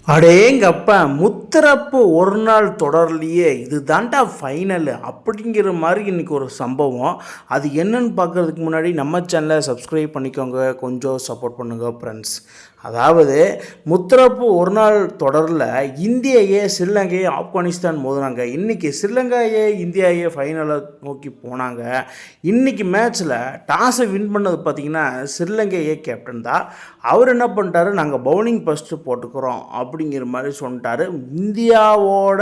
அடேங்கப்பா! முத்தரப்பு ஒரு நாள் தொடர்லயே இது தான்டா ஃபைனலு அப்படிங்கிற மாரி இன்னைக்கு ஒரு சம்பவம். அது என்னன்னு பார்க்கறதுக்கு முன்னாடி நம்ம சேனல சப்ஸ்கிரைப் பண்ணிக்கோங்க. கொஞ்சம் சப்போர்ட் பண்ணுங்க ஃப்ரெண்ட்ஸ். அதாவது முத்தரப்பு ஒரு நாள் தொடரில் இந்திய ஏ ஸ்ரீலங்கை ஆப்கானிஸ்தான் மோதுனாங்க. இன்றைக்கி ஸ்ரீலங்கா ஏ இந்தியா ஏ ஃபைனலை நோக்கி போனாங்க. இன்றைக்கி மேட்ச்சில் டாஸை வின் பண்ணது பார்த்திங்கன்னா ஸ்ரீலங்கை ஏ கேப்டன் தான். அவர் என்ன பண்ணிட்டாரு, நாங்கள் பவுலிங் ஃபஸ்ட்டு போட்டுக்கிறோம் அப்படிங்கிற மாதிரி சொல்லிட்டாரு. இந்தியாவோட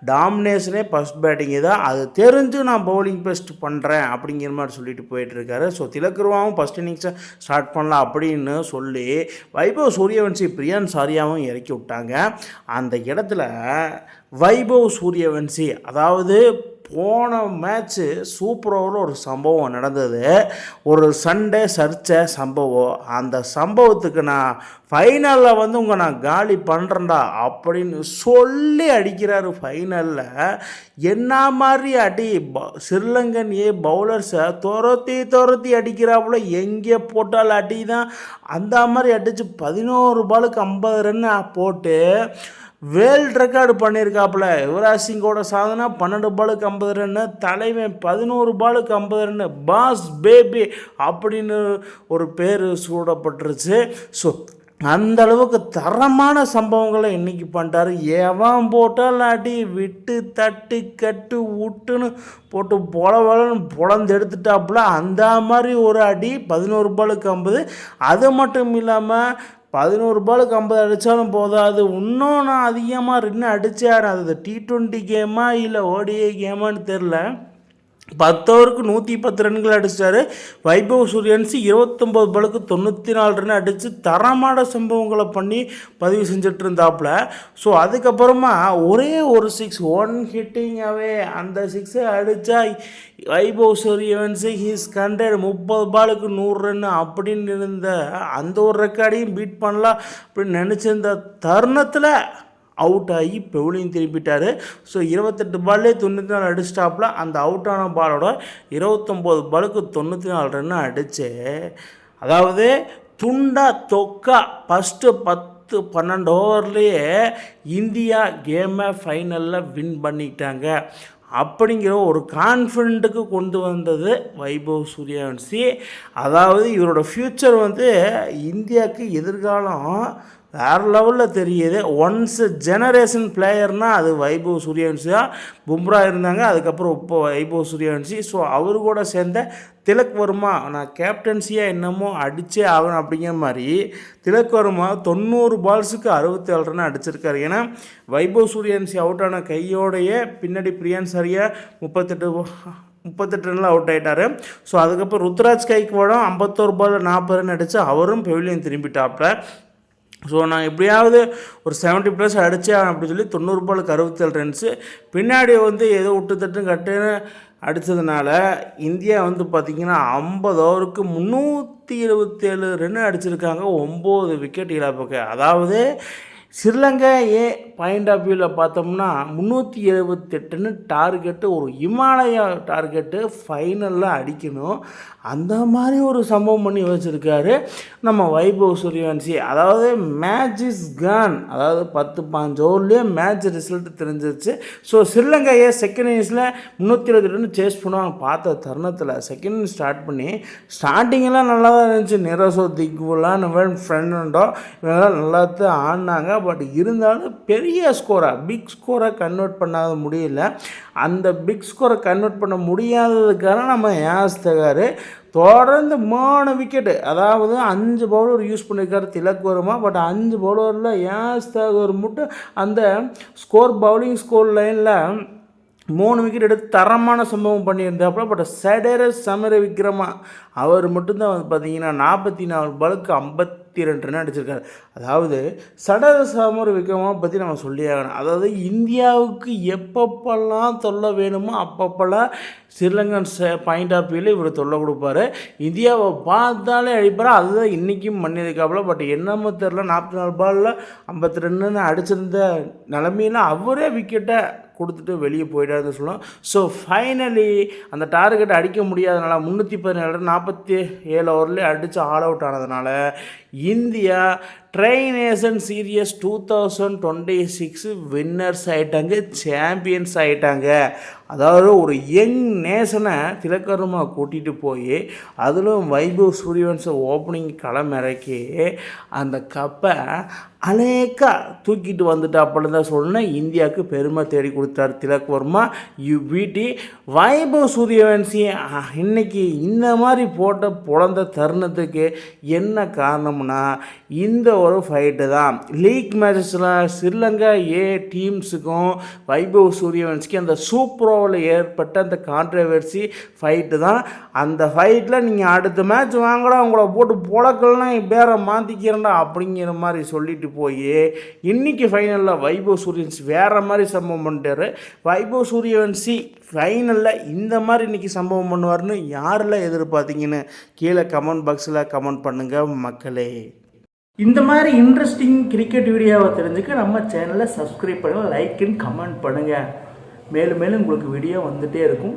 டாமினேஷனே ஃபஸ்ட் பேட்டிங்கு தான், அது தெரிஞ்சு நான் பவுலிங் ஃபஸ்ட் பண்ணுறேன் அப்படிங்கிற மாதிரி சொல்லிட்டு போயிட்டுருக்காரு. ஸோ திலக்குருவாவும் ஃபஸ்ட் இன்னிங்ஸை ஸ்டார்ட் பண்ணலாம் அப்படின்னு சொல்லி வைபவ் சூரியவன்சி பிரியான் சாரியாவும் இறக்கி விட்டாங்க. அந்த இடத்துல வைபவ் சூரியவன்சி, அதாவது போன மேட்ச்சு சூப்பர் ஓவரில் ஒரு சம்பவம் நடந்தது, ஒரு சண்டே சர்ச்சை சம்பவம். அந்த சம்பவத்துக்கு நான் ஃபைனலில் உங்கள் நான் காலி பண்ணுறேன்டா அப்படின்னு சொல்லி அடிக்கிறாரு. ஃபைனலில் என்ன மாதிரி அடி, ஸ்ரீலங்கன் ஏ பவுலர்ஸை துரத்தி அடிக்கிறாப்புல, எங்கே போட்டாலும் அடி தான். அந்த மாதிரி அடித்து 11 பாலுக்கு 50 ரன் போட்டு வேர்ல்டு ரெக்கார்டு பண்ணியிருக்காப்புல. யுவராஜ் சிங்கோட சாதனை 12 பாலுக்கு 50 ரன்னு, தலைவன் 11 பாலுக்கு 50 ரன்னு, பாஸ் பேபி அப்படின்னு ஒரு பேர் சூடப்பட்டுருச்சு. ஸோ அந்த அளவுக்கு தரமான சம்பவங்களை இன்றைக்கி பண்ணிட்டாரு. எவன் போட்டால் அடி, விட்டு தட்டு கட்டு விட்டுன்னு போட்டு பொழந்து எடுத்துட்டாப்புல. அந்த மாதிரி ஒரு அடி 11 பாலுக்கு 50. அது மட்டும் இல்லாமல் 11 பாலுக்கு 50 அடித்தாலும் போதாது, இன்னும் நான் அதிகமாக ரன் அடித்தார். அது T20 கேமா இல்லை ODI கேமான்னு தெரில. 10 ஓவருக்கு 110 ரன்கள் அடித்தார். வைபவ் சூரியவன்சி 29 பாலுக்கு 94 ரன் அடித்து தரமான சம்பவங்களை பண்ணி பதிவு செஞ்சுட்டு இருந்தாப்புல. ஸோ அதுக்கப்புறமா ஒரே ஒரு 6 ஒன் ஹிட்டிங்காகவே அந்த 6 அடித்தா வைபவ் சூரியவன்சி ஹீஸ் கண்டட் 30 பாலுக்கு 100 ரன் அப்படின்னு இருந்த அந்த ஒரு ரெக்கார்டையும் பீட் பண்ணலாம் அப்படின்னு நினச்சிருந்த தருணத்தில் அவுட் ஆகி பெவுலியும் திருப்பிட்டார். ஸோ 28 பால்லே 94 அடிச்சிட்டாப்புல. அந்த அவுட் ஆன பாலோட 29 பாலுக்கு 94 ரன் அடித்து, அதாவது துண்டா தொக்கா ஃபஸ்ட்டு 10-12 ஓவர்லேயே இந்தியா கேமை ஃபைனலில் வின் பண்ணிட்டாங்க அப்படிங்கிற ஒரு கான்ஃபிடென்ட்டுக்கு கொண்டு வந்தது வைபவ் சூரியவன்சி. அதாவது இவரோட ஃப்யூச்சர் இந்தியாவுக்கு எதிர்காலம் வேறு லெவலில் தெரியுது. ஒன்ஸ் ஜெனரேஷன் பிளேயர்னால் அது வைபவ் சூரியவன்சி தான். பும்ரா இருந்தாங்க, அதுக்கப்புறம் இப்போ வைபவ் சூரியவன்சி. ஸோ அவரு கூட சேர்ந்த திலக் வர்மா, நான் கேப்டன்சியாக என்னமோ அடித்தே ஆகணும் அப்படிங்கிற மாதிரி திலக் வர்மா 90 பால்ஸுக்கு 67 ரன் அடிச்சிருக்காரு. ஏன்னா வைபவ் சூரியவன்சி அவுட் ஆன கையோடையே பின்னாடி பிரியான் சாரியா 38 ரனில் அவுட் ஆகிட்டார். ஸோ அதுக்கப்புறம் ருத்ராஜ் கைக்வாடும் 51 பால் 40 ரன் அடித்து அவரும் பெவிலியன் திரும்பிட்டாப்புல. ஸோ நான் எப்படியாவது ஒரு 70+ அடித்தேன் அப்படின்னு சொல்லி 90 பாலுக்கு 67 ரன்ஸு பின்னாடி ஏதோ விட்டு தட்டு கட்டுன்னு அடித்ததுனால இந்தியா பார்த்திங்கன்னா 50 ஓவருக்கு 377 ரன் அடிச்சிருக்காங்க, 9 விக்கெட் இழப்புக்கு. அதாவது ஸ்ரீலங்கா ஏ பாயிண்ட் ஆஃப் வியூவில் பார்த்தோம்னா 378ன்னு டார்கெட்டு, ஒரு இமாலயா டார்கெட்டு ஃபைனலில் அடிக்கணும். அந்த மாதிரி ஒரு சம்பவம் பண்ணி வச்சுருக்காரு நம்ம வைபவ் சூரியவன்சி. அதாவது மேட்ச் இஸ் கான், அதாவது 10-15 ஓவர்லேயே மேட்ச் ரிசல்ட் தெரிஞ்சிருச்சு. ஸோ ஸ்ரீலங்கா ஏ செகண்ட் இன்னிங்ஸில் 320 ரன் சேஸ் பண்ணுவாங்க. பார்த்த தருணத்தில் செகண்ட் இன்னிங்ஸ் ஸ்டார்ட் பண்ணி ஸ்டார்டிங்கெல்லாம் நல்லா தான் இருந்துச்சு. நிரசோ திக்வுலாம் ஃப்ரெண்டோ இவங்கெல்லாம் நல்லா தான் ஆடினாங்க. பட் இருந்தாலும் பெரிய ஸ்கோராக பிக் ஸ்கோரை கன்வெர்ட் பண்ணாத முடியல. அந்த பிக் ஸ்கோரை கன்வெர்ட் பண்ண முடியாததுக்காக நம்ம யாஸ் தகார் தொடர்ந்து 3 விக்கெட்டு, அதாவது 5 பவுலர் யூஸ் பண்ணியிருக்காரு திலக் வர்மா. பட் 5 பவுலரில் யாஸ் தகர் மட்டும் அந்த பவுலிங் ஸ்கோர் லைனில் 3 விக்கெட் எடுத்து தரமான சம்பவம் பண்ணியிருந்தாப்புல. பட் சடேர சமர விக்ரமா அவர் மட்டும்தான் பார்த்தீங்கன்னா 44 பாலுக்கு 52 ரன் அடிச்சிருக்காரு. அதாவது சடர சமர விக்ரமா பற்றி நம்ம சொல்லி ஆகணும். அதாவது இந்தியாவுக்கு எப்பப்பெல்லாம் தொல்லை வேணுமோ அப்பப்பெல்லாம் ஸ்ரீலங்கன் பாயிண்ட் ஆஃப் வியூவில் இவர் தொல்லை கொடுப்பாரு. இந்தியாவை பார்த்தாலே அடிப்பார். அதுதான் இன்றைக்கும் பண்ணியிருக்காப்புல. பட் என்னமோ தெரில, 44 பாலில் 52 அடிச்சிருந்த நிலமையில் அவரே விக்கெட்டை கொடுத்துட்டு வெளியே போயிட்டாருன்னு சொல்லலாம். ஸோ ஃபைனலி அந்த டார்கெட்டை அடிக்க முடியாதனால 317 47 ஓவர்லேயே அடித்து ஆல் அவுட் ஆனதுனால India tri nation series 2026 winners ஆகிட்டாங்க, சாம்பியன்ஸ் ஆகிட்டாங்க. அதாவது ஒரு யங் நேஷனை திலக்கரமாக கூட்டிகிட்டு போய் அதிலும் வைபவ் சூரியவன்ஸை ஓப்பனிங் களமிறக்கி அந்த கப்பை அலேக்கா தூக்கிட்டு வந்துட்டாப்பன்னு தான் சொல்லணும். இந்தியாவுக்கு பெருமை தேடி கொடுத்தாரு திலக் வர்மா. பிடி வைபவ் சூரியவன்சி இன்னைக்கு இந்த மாதிரி போட்ட பிறந்த தருணத்துக்கு என்ன காரணம்னா இந்த ஒரு ஃபைட்டு தான். லீக் மேட்சஸில் ஸ்ரீலங்கா டீம்ஸுக்கும் வைபவ் சூரியவன்சிக்கு அந்த சூப்பரோவில் ஏற்பட்ட அந்த கான்ட்ரவர்சி ஃபைட்டு தான். அந்த ஃபைட்டில் நீங்கள் அடுத்த மேட்ச் வாங்கடா, உங்களை போட்டு புழக்கலன்னா பேரை மாற்றிக்கிறேன்டா அப்படிங்கிற மாதிரி சொல்லிட்டு போய் இன்னைக்கு ஃபைனலில் வைபவ் சூரியவன்சி வேறு மாதிரி சம்பவம் பண்ணிட்டாரு. வைபவ் சூரியவன்சி ஃபைனலில் இந்த மாதிரி இன்றைக்கி சம்பவம் பண்ணுவார்னு யாரெல்லாம் எதிர்பார்த்தீங்கன்னு கீழே கமெண்ட் பாக்ஸில் கமெண்ட் பண்ணுங்கள் மக்களே. இந்த மாதிரி இன்ட்ரெஸ்டிங் கிரிக்கெட் வீடியோவை தெரிஞ்சுக்க நம்ம சேனலை சப்ஸ்கிரைப் பண்ணுங்கள், லைக் அண்ட் கமெண்ட் பண்ணுங்கள். மேலும் மேலும் உங்களுக்கு வீடியோ வந்துகிட்டே இருக்கும்.